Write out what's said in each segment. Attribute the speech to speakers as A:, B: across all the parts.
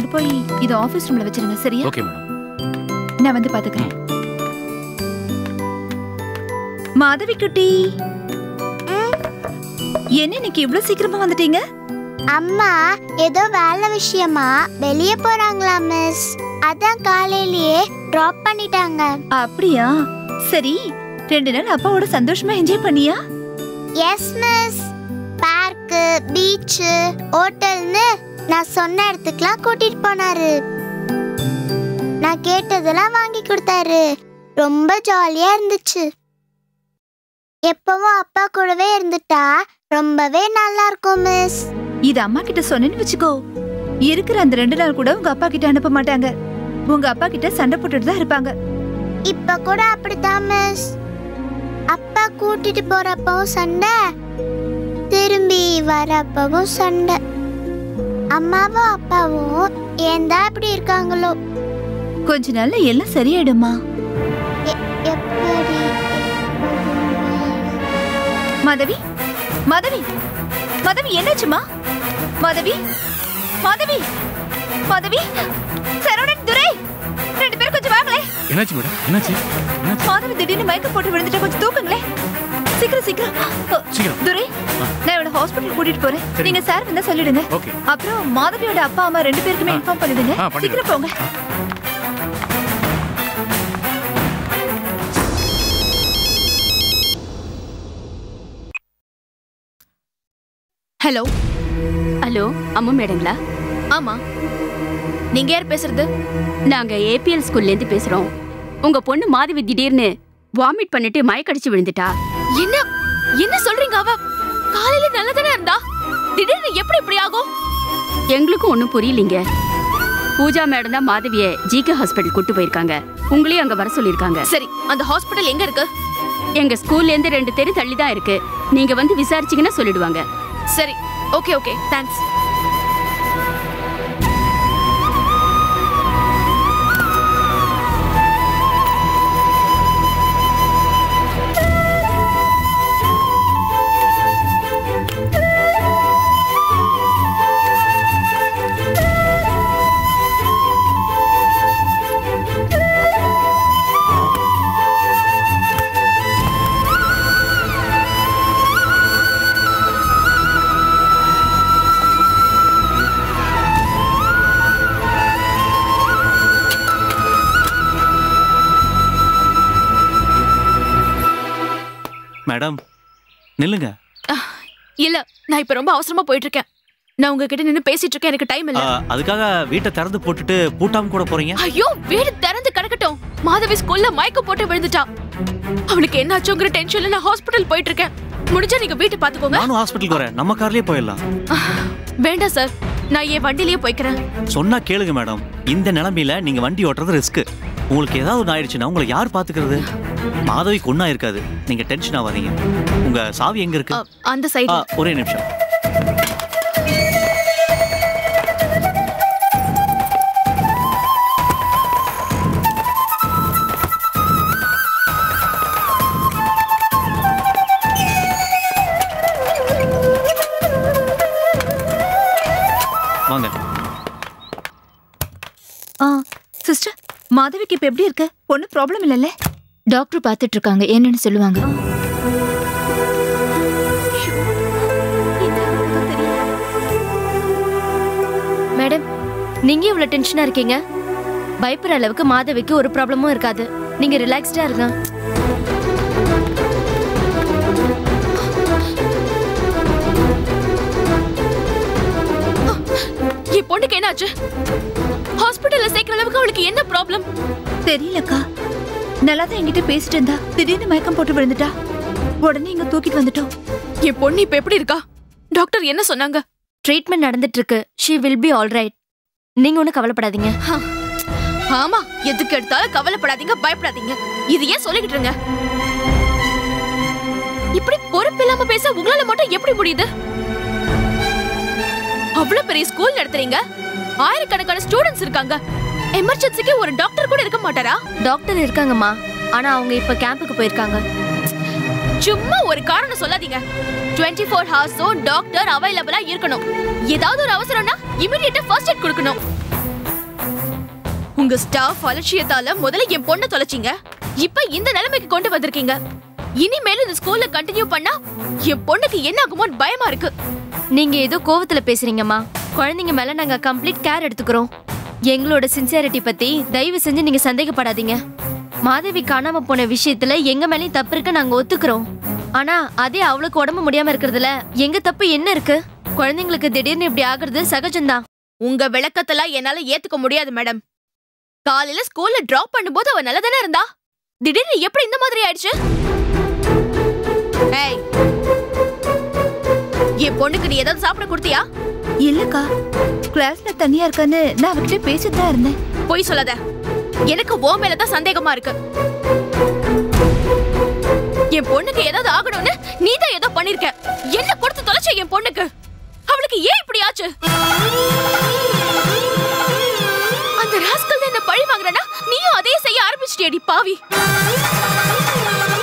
A: கொண்டு போய் இத ஆபீஸ் ரூம்ல வச்சிருங்க. சரியா?
B: Okay madam.
A: நான் வந்து பாத்துக்கிறேன். மாதவி குட்டி, என்ன இன்னைக்கு இவ்வளவு சீக்கிரமா வந்துட்டீங்க?
C: அம்மா ஏதோ வேலை விஷயமா வெளியே போறாங்களா மிஸ், அதான் காலையிலேயே டிராப் பண்ணிட்டாங்க.
A: அப்படியா? சரி, 2 நாள் அப்பாவோட சந்தோஷமா என்ஜாய் பண்ணியா?
C: Yes miss. பார்க்கு, பீச், ஹோட்டல்னு நான் சொன்ன இடத்துக்குலாம் கூட்டிட்டு போனாரு. நான் கேட்டதெல்லாம் வாங்கி கொடுத்தாரு. ரொம்ப ஜாலியா இருந்துச்சு. எப்பவும் அப்பா கூடவே இருந்துட்டா ரொம்பவே நல்லா இருக்கும் மிஸ்.
A: இது அம்மா கிட்ட சொன்னேன்னு வச்சுக்கோ, இருக்கிற அந்த 2 நாள் கூட உங்க அப்பா கிட்ட அனுப்ப மாட்டாங்க. உங்க அப்பா கிட்ட சண்டை போட்டுட்டு தான் இருப்பாங்க.
C: இப்ப கூட அப்படிதான் மிஸ். அப்பா கூட்டிட்டு போறப்பவும் சண்டை, திரும்பி வரப்பவும் சண்டை. அம்மாவும் அப்பாவும் ஏன் தான் இப்படி இருக்காங்களோ?
A: கொஞ்ச நாள்ல எல்லாம் சரியாயிடுமா?
C: எப்படி?
A: மாதவி, மாதவி, மாதவி, என்னாச்சுமா? மாதவி, மாதவி, மாதவி, சரவணன், துரை, 2 பேர் கொஞ்சம் வாங்களே.
B: என்னாச்சு மேடம்? என்னாச்சு?
A: மாதவி திடீர்னு மயக்கம் போட்டு விழுந்துட்டா, கொஞ்சம் தூக்குங்களே. சீக்கிரம் சீக்கிரம். துரை, நான் இவளை ஹாஸ்பிட்டல் கூட்டிட்டு போறேன். நீங்க சார் வந்தா சொல்லிடுங்க. அப்புறம் மாதவியோட அப்பா அம்மா 2 பேருக்குமே இன்ஃபார்ம் பண்ணிடுங்க. சீக்கிரம் போங்க. ஹலோ.
D: ஹலோ, அம்மா மேடங்களா?
A: ஆமா, நீங்க யார் பேசுறது?
D: நாங்க ஏபிஎல் ஸ்கூல்ல இருந்து பேசுறோம். உங்க பொண்ணு மாதவி திடீர்னு வாமிட் பண்ணிட்டு மயக்கடிச்சு விழுந்துட்டா.
A: என்ன என்ன சொல்றீங்க? அவ காலையில நல்லா தானே இருந்தா, திடீர்னு எப்படி இப்படி ஆகும்?
D: எங்களுக்கும் ஒண்ணும் புரியலீங்க. பூஜா மேடம் தான் மாதவிய ஜிகே ஹாஸ்பிட்டல் கூட்டு போயிருக்காங்க. உங்களையும் அங்க வர சொல்லிருக்காங்க.
A: சரி, அந்த ஹாஸ்பிட்டல் எங்க இருக்கு?
D: எங்க ஸ்கூல்ல இருந்து 2 தெரு தள்ளி தான் இருக்கு. நீங்க வந்து விசாரிச்சீங்கன்னா சொல்லிடுவாங்க.
A: சரி, ஓகே ஓகே, தேங்க்ஸ்.
E: மேடம் நில்லுங்க.
A: இல்ல, நான் இப்ப ரொம்ப அவசரமா போயிட்டு இருக்கேன். நான் உங்ககிட்ட நின்னு பேசிட்டு இருக்கேன், எனக்கு டைம் இல்ல.
E: அதுக்காக வீட்டை திறந்து போட்டுட்டு பூட்டாம கூட போறீங்க?
A: ஐயோ, வீடு திறந்து கிடக்கட்டும். மாதவி ஸ்கூல்ல மயக்கம் போட்டு விழுந்துட்டா. அவளுக்கு என்ன ஆச்சுங்கிற டென்ஷன்ல நான் ஹாஸ்பிடல் போயிட்டு இருக்கேன். முடிஞ்சா நீங்க வீட்டை பாத்துக்கோங்க.
E: நானும் ஹாஸ்பிடலுக்கு வரேன், நம்ம கார்லயே போயிடலாம்.
A: வேண்டாம் சார், நான் என் வண்டியிலேயே போய்க்கிறேன்.
E: சொன்னா கேளுங்க மேடம், இந்த நிலைமையில நீங்க வண்டி ஓட்டுறது ரிஸ்க். உங்களுக்கு ஏதாவது ஒன்று ஆயிடுச்சுன்னா உங்களை யார் பாத்துக்கிறது? மாதவிக்கு ஒண்ணா இருக்காது, நீங்க டென்ஷன் ஆகாதீங்க. உங்க சாவி எங்க இருக்கு?
A: அந்த சைடு.
E: ஒரே நிமிஷம். வாங்க.
A: சிஸ்டர், மாதவிக்கு இப்ப எப்படி இருக்கு? ஒன்னும் ப்ராப்ளம் இல்லல்ல?
F: டாக்டர் பார்த்துட்டு இருக்காங்க, என்னன்னு சொல்லுவாங்க.
G: மேடம், நீங்க இவ்வளவு டென்ஷனா இருக்கீங்க. பயப்படுற அளவுக்கு மாதவிக்கு ஒரு ப்ராப்ளமும் இருக்காது. நீங்க ரிலாக்ஸ்டா இருங்க.
A: என் பொண்ணுக்கு என்னாச்சு? ஹாஸ்பிடல்ல சேர்க்கிற அளவுக்கு அவளுக்கு என்ன ப்ராப்ளம் தெரியலக்கா. நல்லா தான் என்கிட்ட பேசிட்டு இருந்தா, திடீர்னு மயக்கம் போட்டு விழுந்துட்டா. உடனே இங்க தூக்கிட்டு வந்துட்டோம். என் பொண்ணு இப்ப எப்படி இருக்கா? டாக்டர் என்ன சொன்னாங்க?
G: ட்ரீட்மெண்ட் நடந்துட்டு இருக்கு. she will be all right. நீங்க ஒன்னும் கவலைப்படாதீங்க.
A: ஆமா, எதுக்கு எடுத்தாலும் கவலைப்படாதீங்க, பயப்படாதீங்க. இது ஏன் சொல்லிக்கிட்டு இருங்க? இப்படி பொறுப்பு இல்லாம பேச உங்களால மட்டும் எப்படி முடியுது? அவ்வளவு பெரிய ஸ்கூல் நடத்துறீங்க, ஆயிரக்கணக்கான ஸ்டூடண்ட்ஸ் இருக்காங்க. எமர்ஜென்சிக்கு ஒரு டாக்டர் கூட இருக்க மாட்டாரா?
G: டாக்டர் இருக்காங்கம்மா, ஆனா அவங்க இப்ப கேம்புக்கு போயிருக்காங்க.
A: சும்மா ஒரு காரணம் சொல்லாதீங்க. 24 ஹவர்ஸும் டாக்டர் அவைலபிளா இருக்கணும். ஏதாவது ஒரு அவசரம்னா இமிடியேட்டா ஃபர்ஸ்ட் எய்ட் கொடுக்கணும். உங்க ஸ்டாஃப் அலட்சியத்தால முதல்ல என் பொண்ணை தொலைச்சிங்க, இப்ப இந்த நிலைமைக்கு கொண்டு வந்திருக்கீங்க. இனிமேல் இந்த ஸ்கூல்ல கண்டினியூ பண்ணா என் பொண்ணுக்கு என்ன ஆகுமோன்னு பயமா இருக்கு.
G: நீங்க ஏதோ கோவத்துல பேசுறீங்கம்மா. குழந்தைங்க மேல நாங்க கம்ப்ளீட் கேர் எடுத்துக்கிறோம். எங்களோட சின்சியாரிட்டி பத்தி தயவு செஞ்சு நீங்க சந்தேகப்படாதீங்க. மாதவி காணாம போன விஷயத்துல எங்க மேலயும் தப்பு இருக்கு, நாங்க ஒத்துக்கிறோம். ஆனா அதே அவளுக்கு உடம்பு முடியாம இருக்கிறதுல எங்க தப்பு என்ன இருக்கு? குழந்தைங்களுக்கு திடீர்னு இப்படி ஆகுறது சகஜம்தான்.
A: உங்க விளக்கத்தெல்லாம் என்னால ஏத்துக்க முடியாது மேடம். காலையில ஸ்கூல்ல டிராப் பண்ணும்போது அவ நல்லதானே இருந்தா, திடீர்னு எப்படி இந்த மாதிரி ஆயிடுச்சு? ஏய், என் பொண்ணுக்கு நீ ஏதாவது சாப்பிட கொடுத்தியா?
F: இல்லக்கா, கிளாஸ்ல தனியா இருக்கான்னு நான் அவகிட்ட பேசிட்டு தான் இருந்தேன்.
A: போய் சொல்லாத, எனக்கு ஓ மேலதான் சந்தேகமா இருக்கு. என் பொண்ணுக்கு ஏதாவது ஆகணும்னு நீதான் ஏதோ பண்ணிருக்க. என்ன கொடுத்து தொலைச்ச என் பொண்ணுக்கு? அவளுக்கு ஏன் இப்படி ஆச்சு? அந்த ராஸ்கல் என்ன பழி வாங்குறனா நீயும் அதே செய்ய ஆரம்பிச்சிட்டியடி பாவி.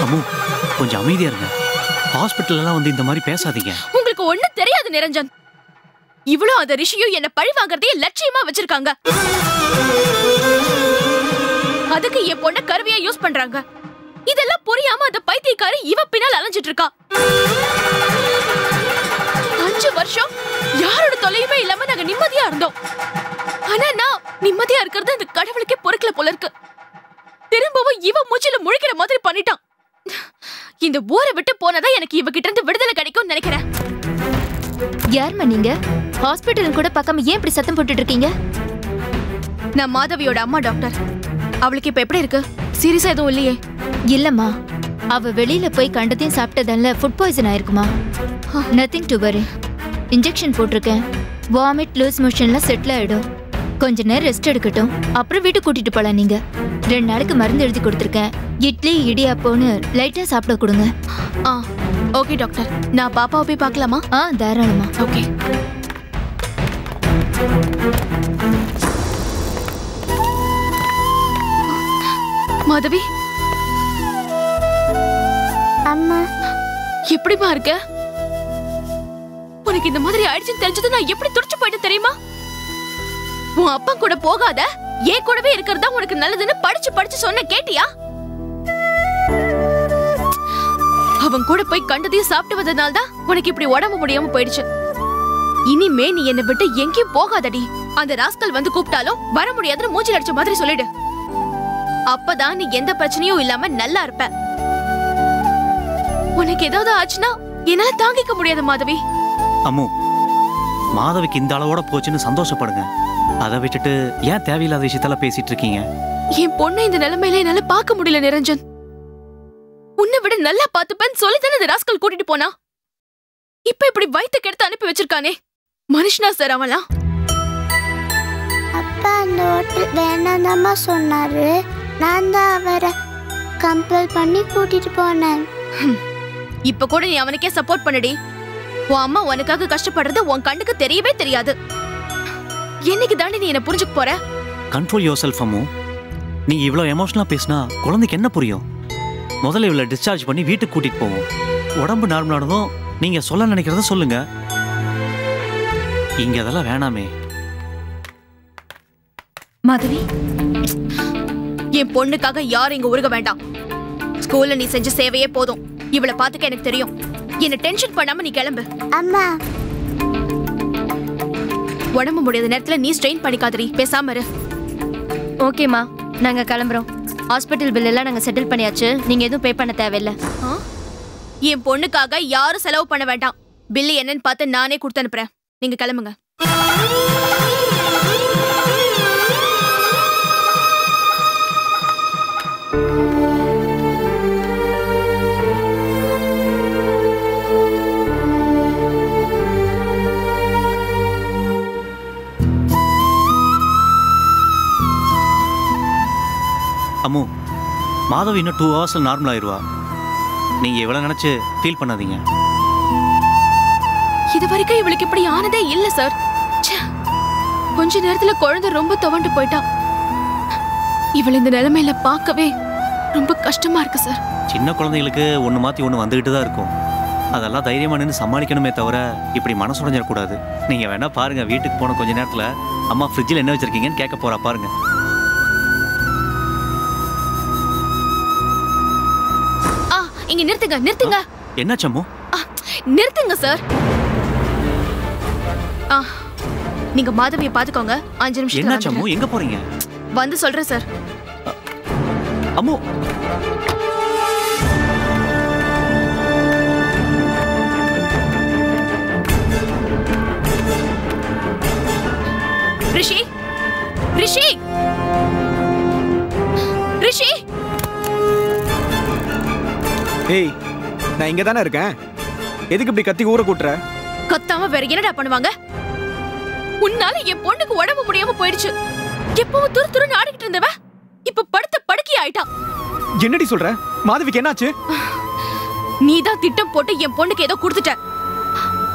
E: அம்மு, கொஞ்சம் அமைதியா இருங்க. ஹாஸ்பிடல்ல எல்லாம் வந்து இந்த மாதிரி பேசாதீங்க.
A: உங்களுக்கு ஒண்ணு தெரியாது நிரஞ்சன். இவ்வளவு அந்த ரிஷியும் என்ன பழி வாங்குறதையே லட்சியமா வச்சிருக்காங்க. அதுக்கு என் பொண்ண கருவியா யூஸ் பண்றாங்க. இதெல்லாம் புரியாம அந்த பைத்தியக்காரி இவ பின்னால் அலைஞ்சிட்டு இருக்கா. 5 வருஷம் யாரோட தொலையுமே இல்லாம நாங்க நிம்மதியா இருந்தோம். ஆனா நான் நிம்மதியா இருக்கிறது அந்த கடவுளுக்கே பொறுக்கல போல இருக்கு. திரும்பவும் இவ மூச்சில முழிக்கிற மாதிரி பண்ணிட்டான். இந்த ஊரை விட்டு போனதா எனக்கு இவகிட்ட இருந்து விடுதலை கிடைக்கும் நினைக்கிறேன்.
F: யாருமா நீங்க? ஹாஸ்பிட்டல் கூட பக்கம் ஏன் இப்படி சத்தம் போட்டுட்டு இருக்கீங்க?
A: நான் மாதவியோட அம்மா டாக்டர். அவளுக்கு இப்ப எப்படி இருக்கு? சீரியஸா எதுவும் இல்லையே?
F: இல்லம்மா, அவ வெளியில போய் கண்டதையும் சாப்பிட்டதால ஃபுட் பாய்சன் ஆயிருக்குமா. Nothing to worry. இன்ஜெக்ஷன் போட்டிருக்கேன். வாமிட் லூஸ் மோஷன்ல செட்டில் ஆயிடும். கொஞ்ச நேரம் ரெஸ்ட் எடுக்கட்டும், அப்புறம் வீட்டுக்கு கூட்டிட்டு போலாம். நீங்க 2 நாளைக்கு மருந்து எழுதி கொடுத்துருக்கேன். இட்லி இடியாப்போன்னு லைட்டா சாப்பிட கொடுங்க.
A: ஓகே டாக்டர், நான் பாப்பாவை போய் பார்க்கலாமா?
F: தாராளமா.
A: ஓகே. மாதவி,
C: அம்மா
A: எப்படிமா இருக்க? உனக்கு இந்த மாதிரி ஆயிடுச்சுன்னு தெரிஞ்சது நான் எப்படி துடிச்சு போயிட்டு தெரியுமா? உன் அப்பா கூட போகாத, ஏன் கூடவே இருக்கிறதா உனக்கு நல்லதுன்னு படிச்சு சொன்ன கேட்டியா? அவன் கூட போய் கண்டதையும் சாப்பிட்டு வந்ததுனால தான் உனக்கு இப்படி உடம்பு முடியாம போயிடுச்சு. இனிமே நீ என்னை விட்டு எங்கேயும் போகாதடி. அந்த ராஸ்கல் வந்து கூப்பிட்டாலும் வர முடியாதுன்னு மூஞ்சில் அடிச்ச மாதிரி சொல்லிடு. அப்பதான் நீ எந்த பிரச்சனையும் இல்லாம நல்லா இருப்ப. உனக்கு ஏதாவது ஆச்சுன்னா என்னால தாங்கிக்க முடியாது மாதவி.
E: அம்மு, மாதவிக்கு இந்த அளவோட போச்சுன்னு சந்தோஷப்படுங்க. அதை விட்டுட்டு ஏன் தேவையில்லாத விஷயத்தெல்லாம் பேசிட்டு இருக்கீங்க?
A: என் பொண்ணை இந்த நிலைமையில என்னால பார்க்க முடியல நிரஞ்சன். உன்னை விட நல்லா பார்த்துப்பேன்னு சொல்லித்தானே இந்த ராஸ்கல் கூட்டிட்டு போனா. இப்ப இப்படி வயிற்று கெடுத்து அனுப்பி வச்சிருக்கானே, மனுஷனா சார் அவன்லாம்?
C: அப்பா அந்த ஹோட்டல் வேணாம்மா சொன்னாரு. நான் தான் அவரை கம்பல் பண்ணி கூட்டிட்டு போனேன்.
A: இப்ப கூட நீ அவனுக்கே சப்போர்ட் பண்ணடி. உன் அம்மா உனக்காக கஷ்டப்படுறது உன் கண்ணுக்கு தெரியவே தெரியாது. என்னைக்கு தாண்டி நீ என்ன புரிஞ்சுக்க போற?
E: Control your self Ammu. நீங்க இவ்வளவு எமோஷனலா பேசினா குழந்தைக்கு என்ன புரியும்? முதல்ல இவ்வளவு டிஸ்சார்ஜ் பண்ணி வீட்டுக்கு கூட்டிட்டு போவோம். உடம்பு நார்மலானதும் நீங்க சொல்ல நினைக்கிறத சொல்லுங்க. இங்க அதெல்லாம் வேணாமே.
F: மாதவி,
A: என் பொண்ணுக்காக யாரும் இங்க உருக வேண்டாம். ஸ்கூல்ல நீ செஞ்ச சேவையே போதும். இவளை பாத்துக்க எனக்கு தெரியும். என்ன டென்ஷன் பண்ணாம நீ கிளம்பு.
C: அம்மா,
A: உடம்பு முடியாத நேரத்துல நீ ஸ்ட்ரெயின் பண்ணிக்காதடி, பேசாம இரு.
G: ஓகேம்மா, நாங்க கிளம்புறோம். ஹாஸ்பிட்டல் பில் எல்லாம் நாங்க செட்டில் பண்ணியாச்சு. நீங்க எதுவும் பே பண்ண தேவையில்லை.
A: என் பொண்ணுக்காக யாரும் செலவு பண்ண வேண்டாம். பில்லு என்னன்னு பார்த்து நானே கொடுத்து அனுப்புறேன். நீங்க கிளம்புங்க.
E: அம்மு, மாதவி இன்னும் 2 ஹவர்ஸ்ல நார்மல் ஆயிருவா. நீங்க இவ்வளவு நினைச்சு ஃபீல் பண்ணாதீங்க.
A: இது வரைக்கும் இவளுக்கு இப்படி ஆனதே இல்ல சார். கொஞ்ச நேரத்துல குழந்தை ரொம்ப துவண்டு போயிட்டா. இவளை இந்த நிலைமையில பார்க்கவே ரொம்ப கஷ்டமா இருக்கு சார்.
E: சின்ன குழந்தைகளுக்கு ஒன்று மாற்றி ஒன்று வந்துக்கிட்டு தான் இருக்கும். அதெல்லாம் தைரியமாக நின்று சமாளிக்கணுமே தவிர இப்படி மனசுடைஞ்சிடக்கூடாது. நீங்கள் வேணா பாருங்கள், வீட்டுக்கு போன கொஞ்ச நேரத்தில் அம்மா ஃப்ரிட்ஜில் என்ன வச்சுருக்கீங்கன்னு கேட்க போகிறா பாருங்க.
G: இங்க நிறுத்துங்க நிறுத்துங்க.
E: என்ன சம்மு?
G: நிறுத்துங்க சார். நீங்க மாதவியை பாத்துக்கோங்க. 5 நிமிஷம்.
E: என்ன சம்மு, எங்க போறீங்க?
G: வந்து சொல்றேன் சார்.
E: அம்மு,
G: ரிஷி ரிஷி ரிஷி.
B: ஏய், நான் இங்க தானே இருக்கேன். எதுக்கு இப்படி கத்தி ஊரை கூட்டுற?
G: கத்தாம வேற என்னடா பண்ணுவாங்க? உன்னால என் பொண்ணுக்கு உடம்பு முடியாம போயிடுச்சு. எப்பவும் துரு துருன்னு ஆடிக்கிட்டு இருந்தவ இப்ப படுத்த படுக்கை ஆயிட்டான்.
B: என்னடி சொல்ற? மாதவிக்கு என்னாச்சு?
G: நீதான் திட்டம் போட்டு என் பொண்ணுக்கு ஏதோ கொடுத்துட்ட.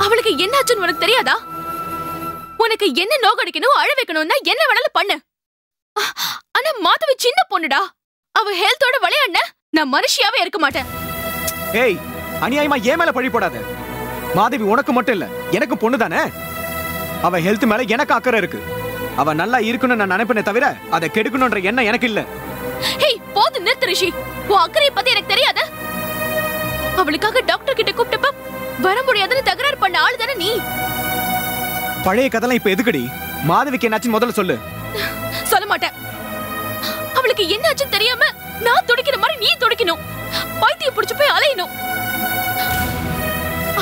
G: அவளுக்கு என்னாச்சுன்னு உனக்கு தெரியாதா? உனக்கு என்ன நோகடிக்கணும், அழ வைக்கணும்னா என்ன வேணாலும் பண்ணு. ஆனா மாதவி சின்ன பொண்ணுடா. அவ ஹெல்த்தோட விளையாடுன நான் மனுஷியாவே இருக்க மாட்டேன்.
B: ஏய், அநியாயமா ஏன் மேல பழி போடாத. மாதவி உனக்கு மட்டும் இல்ல, எனக்கு பொண்ணு தானே. அவ ஹெல்த் மேல எனக்கு அக்கறை இருக்கு. அவ நல்லா இருக்கணும்னு நான் நினைப்பேனே தவிர அதை கெடுக்கணும்ன்ற எண்ணம் எனக்கு இல்ல.
G: ஹேய், போது நிறுத்து ரிஷி. உன் அக்கறை பத்தி எனக்கு தெரியாது. அவளுக்காக டாக்டர் கிட்ட கூப்பிட்டப்ப வர முடியாதுன்னு தகராறு பண்ண ஆளு தானே நீ.
B: பழைய கதைலாம் இப்ப எதுக்குடி? மாதவிக்கு என்னாச்சுன்னு முதல்ல சொல்லு.
G: சொல்ல மாட்டேன். அவளுக்கு என்னாச்சுன்னு தெரியாம நான் துடிக்கிற மாதிரி நீ துடிக்கணும். பைத்தியம் பிடிச்சு போய் அலையணும்.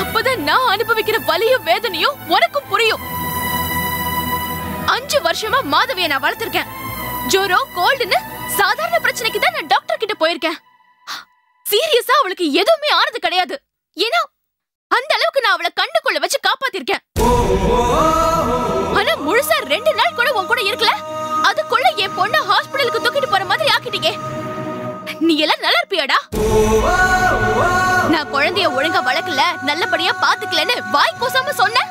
G: அப்பதான் நான் அனுபவிக்கிற வலியும் வேதனையும் உனக்கும் புரியும். 5 வருஷமா மாதவியை நான் வளர்த்திருக்கேன். ஜோரம் கோல்டுன்னு சாதாரண பிரச்சனைக்கு தான் நான் டாக்டர் கிட்ட போயிருக்கேன். சீரியஸா அவளுக்கு எதுவுமே ஆனது கிடையாது. ஏன்னா அந்த அளவுக்கு நான் அவளை கண்டுக்குள்ள வச்சு காப்பாத்திருக்கேன். ஆனா முழுசா 2 நாள் கூட உன் கூட இருக்கல. அதுக்குள்ள என் பொண்ண ஹாஸ்பிடலுக்கு தூக்கிட்டு போற மாதிரி ஆக்கிட்டீங்க. நீ எல்லாம் நல்லா இருப்பியாடா? நான் குழந்தைய ஒழுங்கா வளர்க்கல, நல்லபடியா பாத்துக்கலன்னு வாய் கூசாம சொன்னேன்.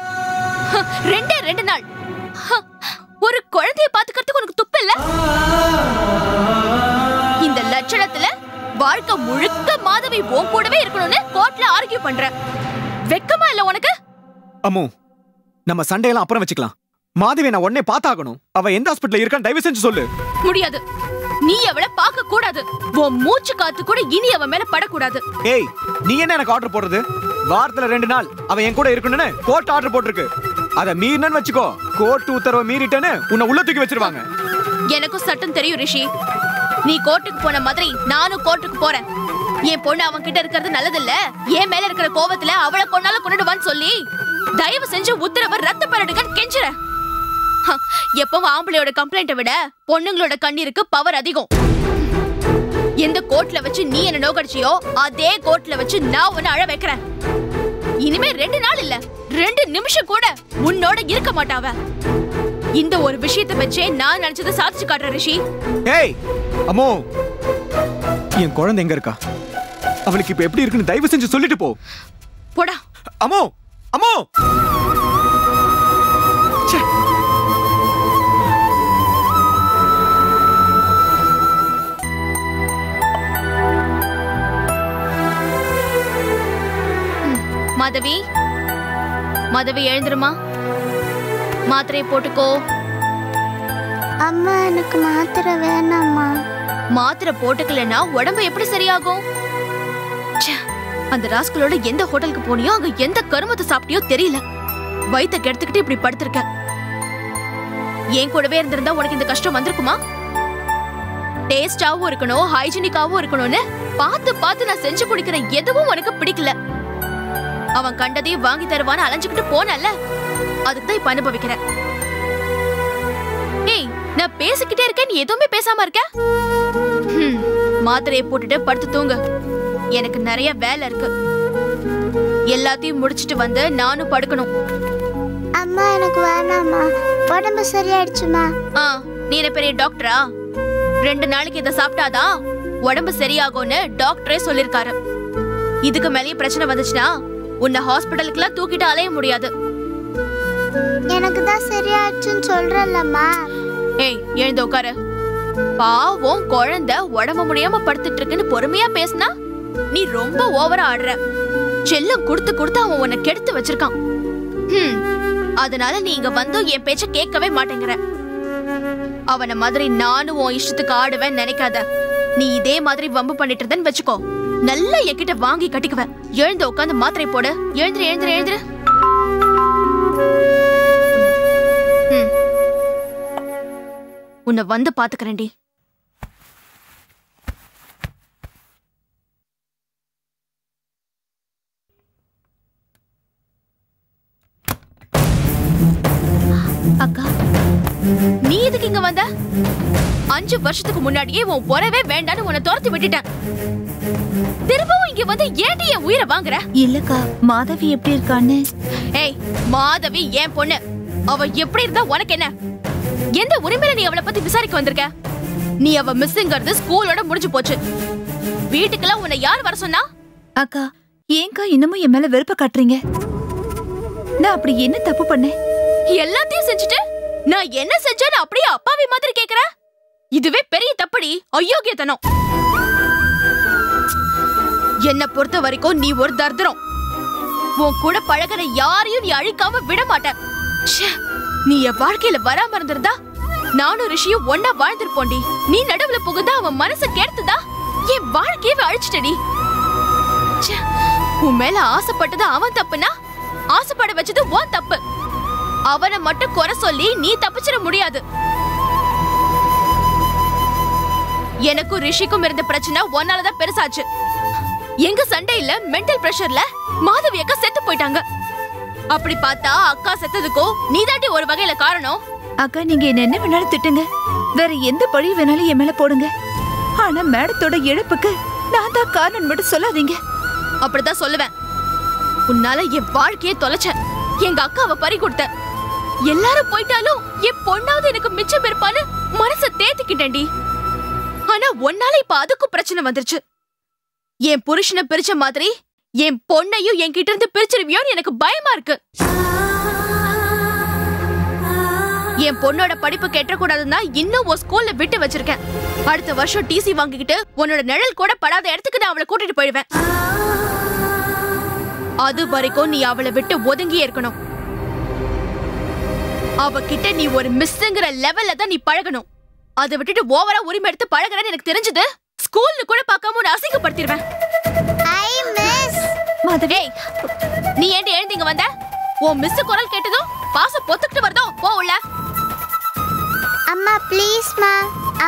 G: 2 நாள் ஒரு குழந்தைய பாத்துக்கிறதுக்கு உனக்கு துப்பு இல்ல? இந்த லட்சணத்துல வாழ்க்கை முழுக்க மாதவி உன் கூடவே இருக்கணும்னு கோர்ட்ல ஆர்கியூ பண்ற. வெக்கமா இல்ல உனக்கு?
B: அம்மு, நம்ம சண்டையெல்லாம் அப்புறம் வச்சுக்கலாம். மாதவி நான் உடனே பார்த்தாகணும். அவ எந்த ஹாஸ்பிடல்ல இருக்கான்னு தயவு செஞ்சு சொல்லு.
G: முடியாது. நீ அவளை பார்க்க கூடாது. உன் மூச்சு காத்து கூட இனி அவ மேல படக்கூடாது.
B: ஏய், நீ என்ன எனக்கு ஆர்டர் போடுறது? வாரத்துல 2 நாள் அவ என் கூட இருக்கணும்னு கோர்ட் ஆர்டர் போட்டிருக்கு. அத மீறினன்னு வச்சுக்கோ, கோர்ட் உத்தரவை மீறிட்டேன்னு உன்னை உள்ள தூக்கி வச்சிருவாங்க.
G: எனக்கும் சட்டம் தெரியும் ரிஷி. நீ கோர்ட்டுக்கு போன மாதிரி நானும் கோர்ட்டுக்கு போறேன். என் பொண்ணு அவன் கிட்ட இருக்கிறது நல்லதில்ல. என் மேல இருக்கிற கோவத்துல அவளை கொண்டால கொண்டுடுவான்னு சொல்லி தயவு செஞ்சு உத்தரவை ரத்து பண்ணிடுங்கன்னு கெஞ்சுற. எப்பவும் ஆம்பளையோட கம்ப்ளைண்ட்டை விட பொண்ணுங்களோட கண்ணீருக்கு பவர் அதிகம். எந்த கோர்ட்ல வச்சு நீ என்ன நோக்கடிச்சியோ அதே கோர்ட்ல வச்சு நான் உன்னை அழ வைக்கிறேன். இனிமே 2 நாள் இல்ல, 2 நிமிஷம் கூட உன்னோட இருக்க மாட்டாவ. இந்த ஒரு விஷயத்தை வச்சே நான் நினைச்சதை சாதிச்சு காட்டுறேன் ரிஷி.
B: ஏய் அம்மோ, என் குழந்தை எங்க இருக்கா? அவளுக்கு இப்ப எப்படி இருக்குன்னு தயவு செஞ்சு சொல்லிட்டு போ.
G: போடா.
B: அம்மோ, அம்மோ.
G: மாதவி, மாதவி எழுந்துருமா. மாத்திரையை போட்டுக்கோ.
C: அம்மா, எனக்கு மாத்திரை வேணாம்மா.
G: மாத்திரை போட்டுக்கலன்னா உடம்பு எப்படி சரியாகும்? அந்த ராஸ்களோட எந்த ஹோட்டலுக்கு போனியோ அங்க எந்த கருமத்தை சாப்பிட்டியோ தெரியல. வயித்தை கெடுத்துக்கிட்டு இப்படி படுத்திருக்க. ஏன் கூடவே இருந்திருந்தா உனக்கு இந்த கஷ்டம் வந்திருக்குமா? டேஸ்டாவும் இருக்கணும், ஹைஜீனிக்காவும் இருக்கணும்னு பார்த்து பார்த்து நான் செஞ்சு குடிக்கிற எதுவும் உனக்கு பிடிக்கல. அவன் கண்டதையும் வாங்கி தருவான்னு அலைஞ்சுக்கிட்டு போனல்ல, அதுக்குதான் இப்ப அனுபவிக்கிறேன். ஏய், நான் பேசிக்கிட்டே இருக்கேன், நீ எதுவுமே பேசாம இருக்க. மாத்திரையை போட்டுட்டு படுத்து தூங்க. எனக்கு நிறைய வேலை இருக்கு. எல்லாத்தையும் முடிச்சிட்டு வந்து நானும் படுக்கணும்.
C: அம்மா, எனக்கு வேணாம்மா. உடம்பு சரியாயிடுச்சுமா.
G: நீ என்ன பெரிய டாக்டரா? 2 நாளைக்கு இதை சாப்பிட்டாதான் உடம்பு சரியாகும்னு டாக்டரே சொல்லிருக்காரு. இதுக்கு மேலேயே பிரச்சனை வந்துச்சுன்னா உன்னை ஹாஸ்பிடலுக்குலாம் தூக்கிட்டு அலைய முடியாது.
C: எனக்கு தான் சரியாயிடுச்சுன்னு சொல்றேன்லம்மா.
G: ஏய், எழுந்து உட்காரு. பாவம் குழந்தை உடம்பு முடியாம படுத்துட்டு இருக்குன்னு பொறுமையா பேசினா நீ ரொம்ப ஓவரா ஆடுற. செல்லம் கொடுத்து கொடுத்து அவன் உன்னை கெடுத்து வச்சிருக்கான். அதனால நீ இங்க வந்து என் பேச்ச கேட்கவே மாட்டேங்கிற. அவனை மாதிரி நானும் உன் இஷ்டத்துக்கு ஆடுவேன் நினைக்காத. நீ இதே மாதிரி வம்பு பண்ணிட்டு இருந்தேன்னு வச்சுக்கோ, நல்லா என்கிட்ட வாங்கி கட்டிக்குவேன். எழுந்து உட்காந்து மாத்திரை போடு. எழுந்துரு எழுந்துரு எழுந்துரு. உன்னை வந்து பாத்துக்கிறேன்டி.
A: அக்கா,
G: நீ எதுக்கு இங்க வந்த? 5 வருஷத்துக்கு முன்னாடியே உன் உறவே வேண்டான்னு உன்னை துரத்தி விட்டுட்டேன். திரும்பவும் இங்க வந்து ஏன்டி என் உயிரை வாங்குற?
A: இல்லக்கா, மாதவி எப்படி இருக்கான்னு.
G: ஏய், மாதவி என் பொண்ணு. அவ எப்படி இருந்தா உனக்கு என்ன? எந்த உரிமையில நீ அவளை பத்தி விசாரிக்க வந்திருக்க? நீ அவ மிஸ்ங்கிறது ஸ்கூலோட முடிஞ்சு போச்சு. வீட்டுக்கெல்லாம் உன்னை யார் வர சொன்னா?
A: அக்கா, ஏன்க்கா இன்னமும் என் மேல வெறுப்ப காட்டுறீங்க? நான் அப்படி என்ன தப்பு பண்ணேன்?
G: எல்லாத்தையும் செஞ்சுட்டு நான் என்ன செஞ்சேன்னு அப்படியே அப்பாவி மாதிரி கேக்குற? இதுவே பெரிய தப்படி, அயோக்கியத்தனம். என்ன பொறுத்த வரைக்கும் நீ ஒரு தர்தரம். உன் கூட பழகிற யாரையும் நீ அழிக்காம விட மாட்ட. நீ என் வாழ்க்கையில வராம இருந்திருந்தா நானும் ரிஷியும் ஒன்னா வாழ்ந்திருப்போண்டி. நீ நடுவுல புகுந்தா அவன் மனசை கேட்டுதா என் வாழ்க்கையவே அழிச்சிட்டடி. உன் மேல ஆசைப்பட்டது அவன் தப்புனா ஆசைப்பட வச்சது உன் தப்பு. அவனை மட்டும் குறை சொல்லி நீ தப்பிச்சிட முடியாது. எனக்கும் ரிஷிக்கும் இருந்த பிரச்சனை ஒன்னாலதான் பெருசாச்சு. எங்க சண்டையில மென்டல் பிரஷர்ல மாதவி அக்கா செத்து போயிட்டாங்க. அப்படி பார்த்தா அக்கா செத்ததுக்கும் நீதாண்டி ஒரு வகையில காரணம்.
A: அக்கா, நீங்க என்ன வேணாலும் திட்டுங்க, வேற எந்த பழி வேணாலும் என் மேல போடுங்க. ஆனா மேடத்தோட இழப்புக்கு நான் தான் காரணம் மட்டும் சொல்லாதீங்க.
G: அப்படிதான் சொல்லுவேன். உன்னால என் வாழ்க்கையை தொலைச்ச, எங்க அக்காவை பறி கொடுத்த. எல்லாரும் போயிட்டாலும் என் பொண்ணாவது எனக்கு மிச்சம் இருப்பான்னு மனசை தேத்திக்கிட்டேன்டி. ஆனா ஒன்னால இப்ப அதுக்கும் பிரச்சனை வந்துருச்சு. என் புருஷனை பிரிச்ச மாதிரி என் பொண்ணையும் என்கிட்ட இருந்து பிரிச்சிருவியோன்னு எனக்கு பயமா இருக்கு. என் பொண்ணோட படிப்பு கெட்டக்கூடாதுன்னா இன்னும் ஒரு ஸ்கூல்ல விட்டு வச்சிருக்கேன். அடுத்த வருஷம் டிசி வாங்கிக்கிட்டு உன்னோட நிழல் கூட படாத இடத்துக்கு நான் அவளை கூட்டிட்டு போயிடுவேன். அது வரைக்கும் நீ அவளை விட்டு ஒதுங்கியே இருக்கணும். அவகிட்ட நீ ஒரு மிஸ்ங்கிற லெவல்ல தான் நீ பழகணும். அதை விட்டுட்டு ஓவரா உரிமை எடுத்து பழகுறன்னு எனக்கு தெரிஞ்சது ஸ்கூல்ல கூட பார்க்காம உன்னை அசிங்கப்படுத்திடுவேன்.
A: மாதவி,
G: நீ ஏண்டி எழுந்திங்க வந்த? உன் மிஸ் குரல் கேட்டதும் பாசம் பொத்துக்கிட்டு வருதோ? போ உள்ள.
C: அம்மா ப்ளீஸ்மா,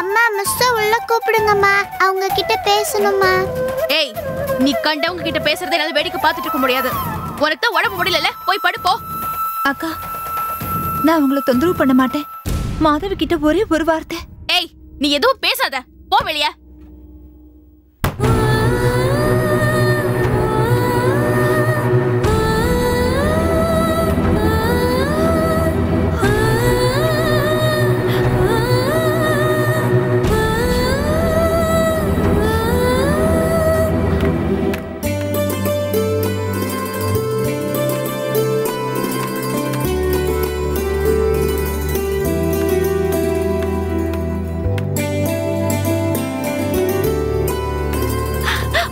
C: அம்மா மிஸ் உள்ள கூப்பிடுங்கம்மா, அவங்க கிட்ட பேசணுமா.
G: ஏய், நீ கண்டவங்க கிட்ட பேசுறதை என்னால வேடிக்கை பார்த்துட்டு இருக்க முடியாது. உனக்கு தான் உடம்பு முடியல, போய் படுப்போ.
A: அக்கா, நான் உங்களை தொந்தரவு பண்ண மாட்டேன். மாதவி கிட்ட ஒரே ஒரு வார்த்தை.
G: ஏய், நீ எதுவும் பேசாத, போ வெளிய.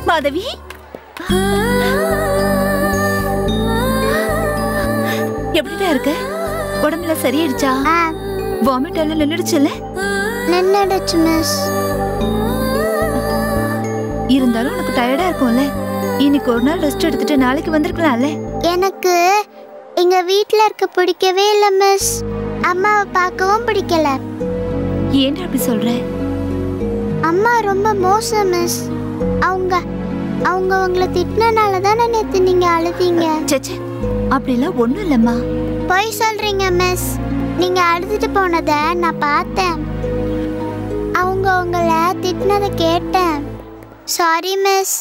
A: மாதவி, எப்படிடா இருக்க? உடம்புல சரியாயிடுச்சா? வாமிட் எல்லாம் நின்னுடுச்சுல்ல?
C: நின்னுடுச்சு மிஸ்.
A: இருந்தாலும் உனக்கு டயர்டா இருக்கும்ல. இன்னைக்கு ஒரு நாள் ரெஸ்ட் எடுத்துட்டு நாளைக்கு வந்திருக்கலாம்ல.
C: எனக்கு எங்க வீட்ல இருக்க பிடிக்கவே இல்ல மிஸ். அம்மாவை பார்க்கவும் பிடிக்கல.
A: ஏன்டா அப்படி சொல்ற?
C: அம்மா ரொம்ப மோசம் மிஸ். அவங்க உங்களை திட்டினால தானே நேத்து நீங்க அழுதீங்க.
A: சச்சே, அப்படிலாம் ஒண்ணும் இல்லம்மா.
C: போய் சொல்றீங்க மிஸ். நீங்க அழுதுட்டு போனதை நான் பார்த்தேன். அவங்க உங்களை திட்டினதை கேட்டேன். Sorry miss.